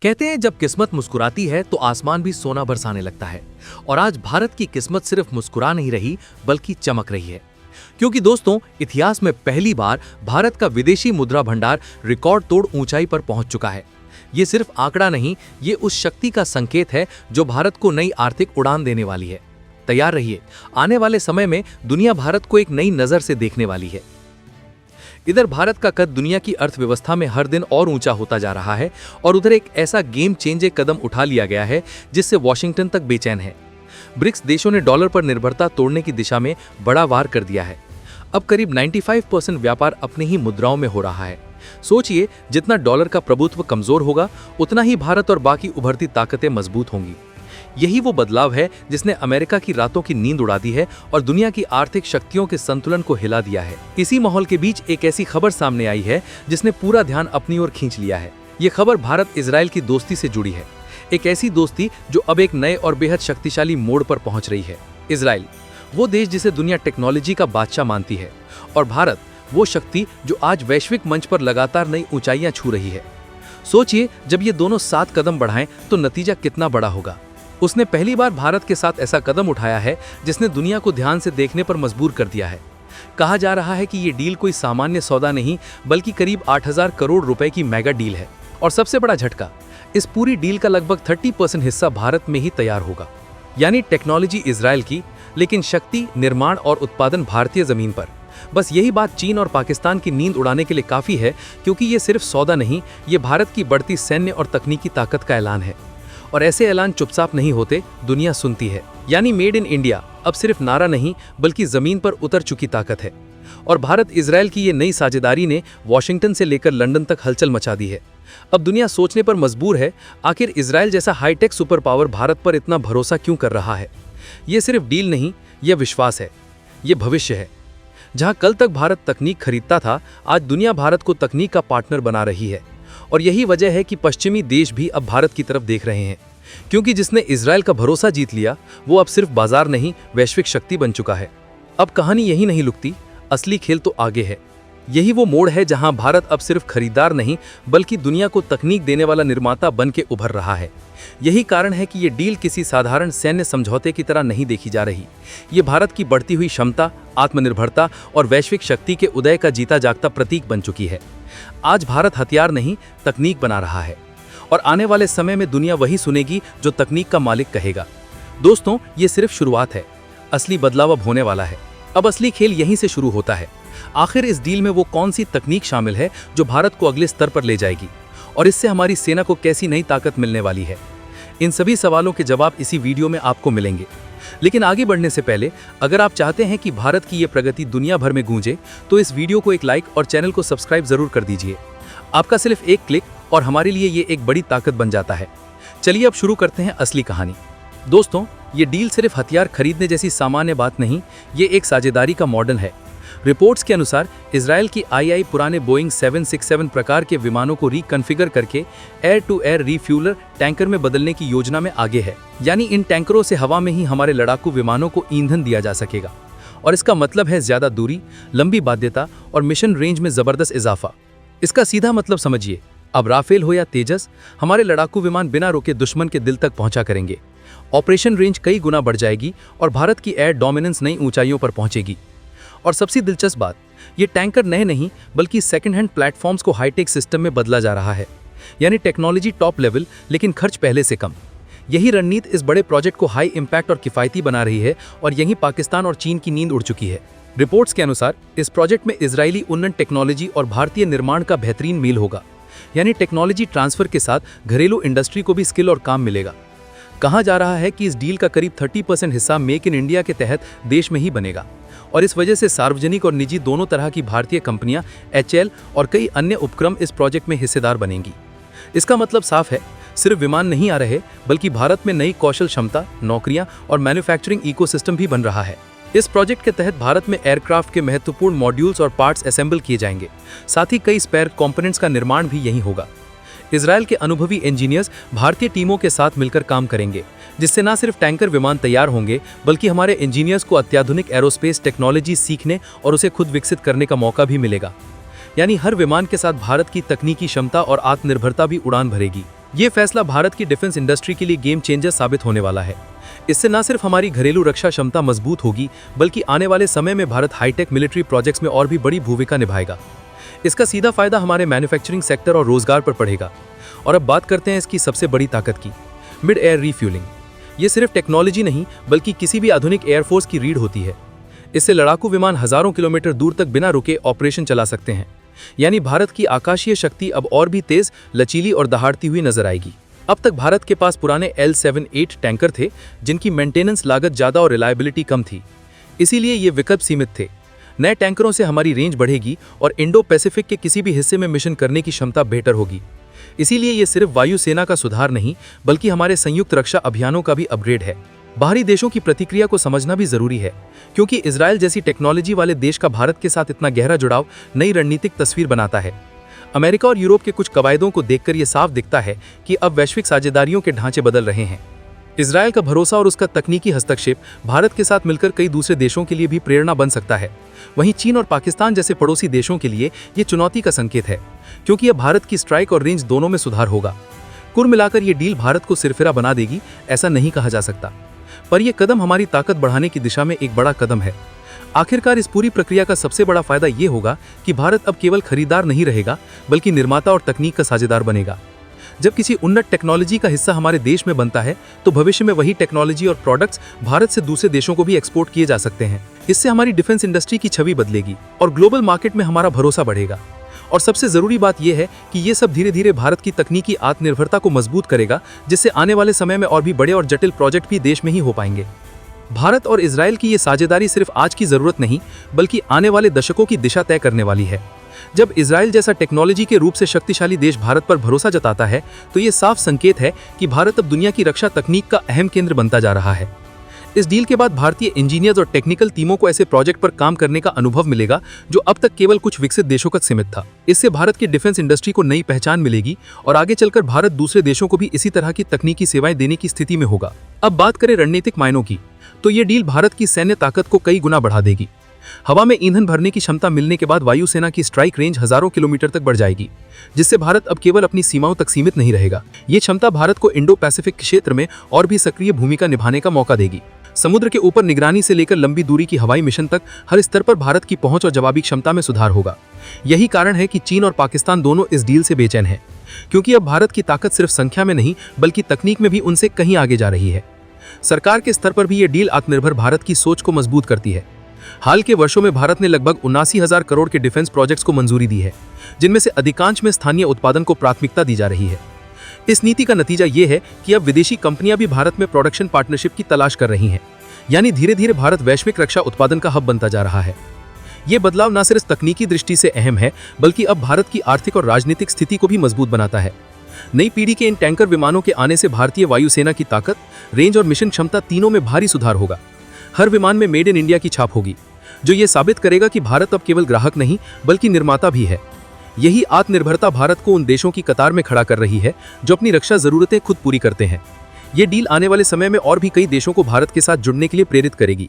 कहते हैं जब किस्मत मुस्कुराती है तो आसमान भी सोना बरसाने लगता है। और आज भारत की किस्मत सिर्फ मुस्कुरा नहीं रही बल्कि चमक रही है। क्योंकि दोस्तों, इतिहास में पहली बार भारत का विदेशी मुद्रा भंडार रिकॉर्ड तोड़ ऊंचाई पर पहुंच चुका है। ये सिर्फ आंकड़ा नहीं, ये उस शक्ति का संकेत है जो भारत को नई आर्थिक उड़ान देने वाली है। तैयार रहिए, आने वाले समय में दुनिया भारत को एक नई नजर से देखने वाली है। इधर भारत का कद दुनिया की अर्थव्यवस्था में हर दिन और ऊंचा होता जा रहा है और उधर एक ऐसा गेम चेंजर कदम उठा लिया गया है जिससे वॉशिंगटन तक बेचैन है। ब्रिक्स देशों ने डॉलर पर निर्भरता तोड़ने की दिशा में बड़ा वार कर दिया है। अब करीब 95% व्यापार अपनी ही मुद्राओं में हो रहा है। सोचिए, जितना डॉलर का प्रभुत्व कमजोर होगा उतना ही भारत और बाकी उभरती ताकतें मजबूत होंगी। यही वो बदलाव है जिसने अमेरिका की रातों की नींद उड़ा दी है और दुनिया की आर्थिक शक्तियों के संतुलन को हिला दिया है। इसी माहौल के बीच एक ऐसी खबर सामने आई है जिसने पूरा ध्यान अपनी ओर खींच लिया है। ये खबर भारत इजराइल की दोस्ती से जुड़ी है। एक ऐसी दोस्ती जो अब एक नए और बेहद शक्तिशाली मोड़ पर पहुंच रही है। इजराइल, वो देश जिसे दुनिया टेक्नोलॉजी का बादशाह मानती है, और भारत, वो शक्ति जो आज वैश्विक मंच पर लगातार नई ऊंचाइयां छू रही है। सोचिए, जब ये दोनों 7 कदम बढ़ाएं तो नतीजा कितना बड़ा होगा। उसने पहली बार भारत के साथ ऐसा कदम उठाया है जिसने दुनिया को ध्यान से देखने पर मजबूर कर दिया है। कहा जा रहा है कि ये डील कोई सामान्य सौदा नहीं बल्कि करीब 8,000 करोड़ रुपए की मेगा डील है। और सबसे बड़ा झटका, इस पूरी डील का लगभग 30% हिस्सा भारत में ही तैयार होगा। यानी टेक्नोलॉजी इजराइल की, लेकिन शक्ति, निर्माण और उत्पादन भारतीय जमीन पर। बस यही बात चीन और पाकिस्तान की नींद उड़ाने के लिए काफी है, क्योंकि ये सिर्फ सौदा नहीं, ये भारत की बढ़ती सैन्य और तकनीकी ताकत का ऐलान है। और ऐसे ऐलान चुपचाप नहीं होते, दुनिया सुनती है। यानी मेड इन इंडिया अब सिर्फ नारा नहीं बल्कि जमीन पर उतर चुकी ताकत है। और भारत इजराइल की ये नई साझेदारी ने वॉशिंगटन से लेकर लंदन तक हलचल मचा दी है। अब दुनिया सोचने पर मजबूर है, आखिर इजराइल जैसा हाईटेक सुपर पावर भारत पर इतना भरोसा क्यों कर रहा है। ये सिर्फ डील नहीं, यह विश्वास है, ये भविष्य है। जहां कल तक भारत तकनीक खरीदता था, आज दुनिया भारत को तकनीक का पार्टनर बना रही है। और यही वजह है कि पश्चिमी देश भी अब भारत की तरफ देख रहे हैं, क्योंकि जिसने इजराइल का भरोसा जीत लिया वो अब सिर्फ बाजार नहीं, वैश्विक शक्ति बन चुका है। अब कहानी यही नहीं रुकती, असली खेल तो आगे है। यही वो मोड़ है जहां भारत अब सिर्फ खरीदार नहीं बल्कि दुनिया को तकनीक देने वाला निर्माता बन के उभर रहा है। यही कारण है कि ये डील किसी साधारण सैन्य समझौते की तरह नहीं देखी जा रही। ये भारत की बढ़ती हुई क्षमता, आत्मनिर्भरता और वैश्विक शक्ति के उदय का जीता जागता प्रतीक बन चुकी है। आज भारत हथियार नहीं, तकनीक बना रहा है, और आने वाले समय में दुनिया वही सुनेगी जो तकनीक का मालिक कहेगा। दोस्तों, ये सिर्फ शुरुआत है, असली बदलाव अब होने वाला है। अब असली खेल यहीं से शुरू होता है। आखिर इस डील में वो कौन सी तकनीक शामिल है जो भारत को अगले स्तर पर ले जाएगी, और इससे हमारी सेना को कैसी नई ताकत मिलने वाली है। इन सभी सवालों के जवाब इसी वीडियो में आपको मिलेंगे। लेकिन आगे बढ़ने से पहले, अगर आप चाहते हैं कि भारत की ये प्रगति दुनिया भर में गूंजे, तो इस वीडियो को एक लाइक और चैनल को सब्सक्राइब जरूर कर दीजिए। आपका सिर्फ एक क्लिक और हमारे लिए ये एक बड़ी ताकत बन जाता है। चलिए अब शुरू करते हैं असली कहानी। दोस्तों, ये डील सिर्फ हथियार खरीदने जैसी सामान्य बात नहीं, ये एक साझेदारी का मॉडल है। रिपोर्ट्स के अनुसार इजराइल की आई पुराने बोइंग 767 प्रकार के विमानों को रिकॉन्फ़िगर करके air to air refueller tanker में बदलने की योजना में आगे है। यानी इन टैंकरों से हवा में ही हमारे लड़ाकू विमानों को ईंधन दिया जा सकेगा। और इसका मतलब है ज्यादा दूरी, लंबी बाध्यता और मिशन रेंज में जबरदस्त इजाफा। इसका सीधा मतलब समझिए, अब राफेल हो या तेजस, हमारे लड़ाकू विमान बिना रुके दुश्मन के दिल तक पहुंचा करेंगे। ऑपरेशन रेंज कई गुना बढ़ जाएगी और भारत की एयर डोमिनेंस नई ऊंचाइयों पर पहुंचेगी। और सबसे दिलचस्प बात, ये टैंकर नए नहीं बल्कि सेकंड हैंड प्लेटफॉर्म्स को हाईटेक सिस्टम में बदला जा रहा है। यानी टेक्नोलॉजी टॉप लेवल, लेकिन खर्च पहले से कम। यही रणनीति इस बड़े प्रोजेक्ट को हाई इम्पैक्ट और किफायती बना रही है, और यहीं पाकिस्तान और चीन की नींद उड़ चुकी है। रिपोर्ट्स के अनुसार इस प्रोजेक्ट में इजरायली उन्नत टेक्नोलॉजी और भारतीय निर्माण का बेहतरीन मेल होगा। यानी टेक्नोलॉजी ट्रांसफर के साथ घरेलू इंडस्ट्री को भी स्किल और काम मिलेगा। कहा जा रहा है कि इस डील का करीब 30% हिस्सा मेक इन इंडिया के तहत देश में ही बनेगा, और इस वजह से सार्वजनिक और निजी दोनों तरह की भारतीय कंपनियां, HAL और कई अन्य उपक्रम इस प्रोजेक्ट में हिस्सेदार बनेंगी। इसका मतलब साफ है, सिर्फ विमान नहीं आ रहे बल्कि भारत में नई कौशल क्षमता, नौकरियां और मैन्युफैक्चरिंग इकोसिस्टम भी बन रहा है। इस प्रोजेक्ट के तहत भारत में एयरक्राफ्ट के महत्वपूर्ण मॉड्यूल्स और पार्ट्स असेंबल किए जाएंगे। साथ ही कई स्पेयर कंपोनेंट्स का निर्माण भी यहीं होगा। इजराइल के अनुभवी इंजीनियर्स भारतीय टीमों के साथ मिलकर काम करेंगे, जिससे न सिर्फ टैंकर विमान तैयार होंगे बल्कि हमारे इंजीनियर्स को अत्याधुनिक एरोस्पेस टेक्नोलॉजी सीखने और उसे खुद विकसित करने का मौका भी मिलेगा। यानी हर विमान के साथ भारत की तकनीकी क्षमता और आत्मनिर्भरता भी उड़ान भरेगी। ये फैसला भारत की डिफेंस इंडस्ट्री के लिए गेम चेंजर साबित होने वाला है। इससे न सिर्फ हमारी घरेलू रक्षा क्षमता मजबूत होगी, बल्कि आने वाले समय में भारत हाईटेक मिलिट्री प्रोजेक्ट्स में और भी बड़ी भूमिका निभाएगा। इसका सीधा फायदा हमारे मैन्युफैक्चरिंग सेक्टर और रोजगार पर पड़ेगा। और अब बात करते हैं इसकी सबसे बड़ी ताकत की, मिड एयर रिफ्यूलिंग। ये सिर्फ टेक्नोलॉजी नहीं, बल्कि किसी भी आधुनिक एयरफोर्स की रीढ़ होती है। इससे लड़ाकू विमान हजारों किलोमीटर दूर तक बिना रुके ऑपरेशन चला सकते हैं। यानी भारत की आकाशीय शक्ति अब और भी तेज, लचीली और दहाड़ती हुई नजर आएगी। अब तक भारत के पास पुराने L-78 टैंकर थे, जिनकी मेंटेनेंस लागत ज्यादा और रिलायबिलिटी कम थी, इसीलिए ये विकल्प सीमित थे। नए टैंकरों से हमारी रेंज बढ़ेगी और इंडो पैसिफिक के किसी भी हिस्से में मिशन करने की क्षमता बेहतर होगी। इसीलिए ये सिर्फ वायुसेना का सुधार नहीं, बल्कि हमारे संयुक्त रक्षा अभियानों का भी अपग्रेड है। बाहरी देशों की प्रतिक्रिया को समझना भी जरूरी है, क्योंकि इजरायल जैसी टेक्नोलॉजी वाले देश का भारत के साथ इतना गहरा जुड़ाव नई रणनीतिक तस्वीर बनाता है। अमेरिका और यूरोप के कुछ कवायदों को देखकर यह साफ दिखता है कि अब वैश्विक साझेदारियों के ढांचे बदल रहे हैं। इजरायल का भरोसा और उसका तकनीकी हस्तक्षेप भारत के साथ मिलकर कई दूसरे देशों के लिए भी प्रेरणा बन सकता है। वहीं चीन और पाकिस्तान जैसे पड़ोसी देशों के लिए ये चुनौती का संकेत है, क्योंकि अब भारत की स्ट्राइक और रेंज दोनों में सुधार होगा। कुल मिलाकर ये डील भारत को सिरफिरा बना देगी, ऐसा नहीं कहा जा सकता, पर यह कदम हमारी ताकत बढ़ाने की दिशा में एक बड़ा कदम है। आखिरकार इस पूरी प्रक्रिया का सबसे बड़ा फायदा ये होगा कि भारत अब केवल खरीदार नहीं रहेगा, बल्कि निर्माता और तकनीक का साझेदार बनेगा। जब किसी उन्नत टेक्नोलॉजी का हिस्सा हमारे देश में बनता है, तो भविष्य में वही टेक्नोलॉजी और प्रोडक्ट्स भारत से दूसरे देशों को भी एक्सपोर्ट किए जा सकते हैं। इससे हमारी डिफेंस इंडस्ट्री की छवि बदलेगी और ग्लोबल मार्केट में हमारा भरोसा बढ़ेगा। और सबसे जरूरी बात यह है कि ये सब धीरे धीरे भारत की तकनीकी आत्मनिर्भरता को मजबूत करेगा, जिससे आने वाले समय में और भी बड़े और जटिल प्रोजेक्ट भी देश में ही हो पाएंगे। भारत और इजरायल की ये साझेदारी सिर्फ आज की जरूरत नहीं, बल्कि आने वाले दशकों की दिशा तय करने वाली है। जब इजरायल जैसा टेक्नोलॉजी के रूप से शक्तिशाली देश भारत पर भरोसा जताता है, तो ये साफ संकेत है कि भारत अब दुनिया की रक्षा तकनीक का अहम केंद्र बनता जा रहा है। इस डील के बाद भारतीय इंजीनियर्स और टेक्निकल टीमों को ऐसे प्रोजेक्ट पर काम करने का अनुभव मिलेगा जो अब तक केवल कुछ विकसित देशों तक सीमित था। इससे भारत की डिफेंस इंडस्ट्री को नई पहचान मिलेगी और आगे चलकर भारत दूसरे देशों को भी इसी तरह की तकनीकी सेवाएं देने की स्थिति में होगा। अब बात करें रणनीतिक मायनों की, तो ये डील भारत की सैन्य ताकत को कई गुना बढ़ा देगी। हवा में ईंधन भरने की क्षमता मिलने के बाद वायुसेना की स्ट्राइक रेंज हजारों किलोमीटर तक बढ़ जाएगी, जिससे भारत अब केवल अपनी सीमाओं तक सीमित नहीं रहेगा। ये क्षमता भारत को इंडो पैसिफिक क्षेत्र में और भी सक्रिय भूमिका निभाने का मौका देगी। समुद्र के ऊपर निगरानी से लेकर लंबी दूरी की हवाई मिशन तक हर स्तर पर भारत की पहुंच और जवाबी क्षमता में सुधार होगा। यही कारण है कि चीन और पाकिस्तान दोनों इस डील से बेचैन हैं, क्योंकि अब भारत की ताकत सिर्फ संख्या में नहीं, बल्कि तकनीक में भी उनसे कहीं आगे जा रही है। सरकार के स्तर पर भी ये डील आत्मनिर्भर भारत की सोच को मजबूत करती है। हाल के वर्षों में भारत ने लगभग 79,000 करोड़ के डिफेंस प्रोजेक्ट्स को मंजूरी दी है, जिनमें से अधिकांश में स्थानीय उत्पादन को प्राथमिकता दी जा रही है। इस नीति का नतीजा ये है कि अब विदेशी कंपनियां भी भारत में प्रोडक्शन पार्टनरशिप की तलाश कर रही हैं। यानी धीरे धीरे भारत वैश्विक रक्षा उत्पादन का हब बनता जा रहा है। ये बदलाव न सिर्फ तकनीकी दृष्टि से अहम है, बल्कि अब भारत की आर्थिक और राजनीतिक स्थिति को भी मजबूत बनाता है। नई पीढ़ी के इन टैंकर विमानों के आने से भारतीय वायुसेना की ताकत, रेंज और मिशन क्षमता तीनों में भारी सुधार होगा। हर विमान में मेड इन इंडिया की छाप होगी, जो ये साबित करेगा कि भारत अब केवल ग्राहक नहीं, बल्कि निर्माता भी है। यही आत्मनिर्भरता भारत को उन देशों की कतार में खड़ा कर रही है जो अपनी रक्षा जरूरतें खुद पूरी करते हैं। ये डील आने वाले समय में और भी कई देशों को भारत के साथ जुड़ने के लिए प्रेरित करेगी।